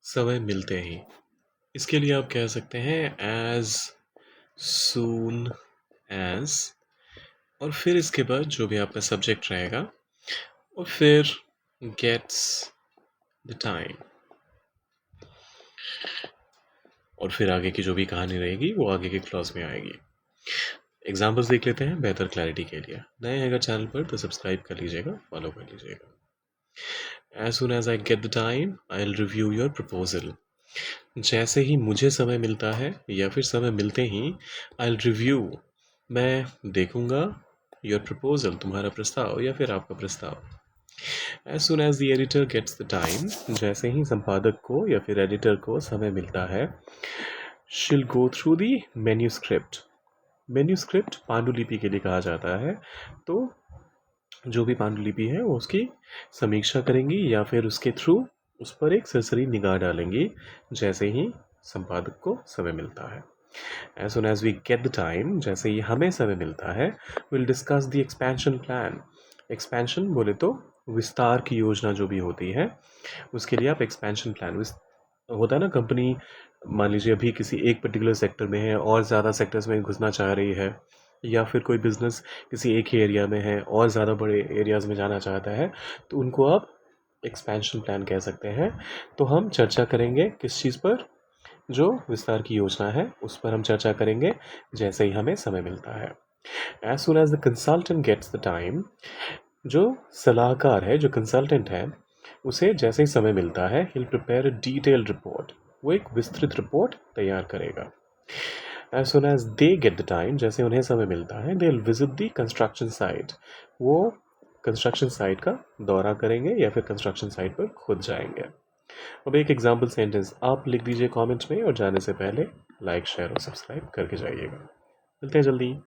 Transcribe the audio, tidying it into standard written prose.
समय मिलते ही। इसके लिए आप कह सकते हैं एज़ सून एज़, और फिर इसके बाद जो भी आपका सब्जेक्ट रहेगा और फिर गेट्स द टाइम, और फिर आगे की जो भी कहानी रहेगी वो आगे के क्लॉज में आएगी। एग्जाम्पल्स देख लेते हैं बेहतर क्लैरिटी के लिए। नए हैं अगर चैनल पर तो सब्सक्राइब कर लीजिएगा, फॉलो कर लीजिएगा। As soon as I get the time I will review your proposal. जैसे ही मुझे समय मिलता है या फिर समय मिलते ही आई विल रिव्यू, मैं देखूंगा योर प्रपोजल, तुम्हारा प्रस्ताव या फिर आपका प्रस्ताव। As soon as the editor gets the time, जैसे ही संपादक को या फिर एडिटर को समय मिलता है, शील go through the manuscript. Manuscript पांडुलिपि के लिए कहा जाता है, तो जो भी पांडुलिपि है वो उसकी समीक्षा करेंगी या फिर उसके थ्रू उस पर एक सरसरी निगाह डालेंगी जैसे ही संपादक को समय मिलता है। As soon as we get the time, जैसे ही हमें समय मिलता है, we'll discuss the expansion plan। expansion बोले तो विस्तार की योजना जो भी होती है उसके लिए आप expansion plan, होता है ना, कंपनी मान लीजिए अभी किसी एक पर्टिकुलर सेक्टर में है और ज़्यादा सेक्टर्स में घुसना चाह रही है, या फिर कोई बिजनेस किसी एक ही एरिया में है और ज़्यादा बड़े एरियाज़ में जाना चाहता है, तो उनको आप एक्सपेंशन प्लान कह सकते हैं। तो हम चर्चा करेंगे किस चीज़ पर, जो विस्तार की योजना है उस पर हम चर्चा करेंगे जैसे ही हमें समय मिलता है। As soon as the consultant gets the time, जो सलाहकार है, जो कंसल्टेंट है, उसे जैसे ही समय मिलता है, he will prepare a detailed report, वो एक विस्तृत रिपोर्ट तैयार करेगा। As soon as they get the time, जैसे उन्हें समय मिलता है, they will visit the construction site, वो कंस्ट्रक्शन साइट का दौरा करेंगे या फिर कंस्ट्रक्शन साइट पर खुद जाएंगे। अब एक एग्जाम्पल सेंटेंस आप लिख दीजिए कमेंट्स में, और जाने से पहले लाइक शेयर और सब्सक्राइब करके जाइएगा। मिलते हैं जल्दी।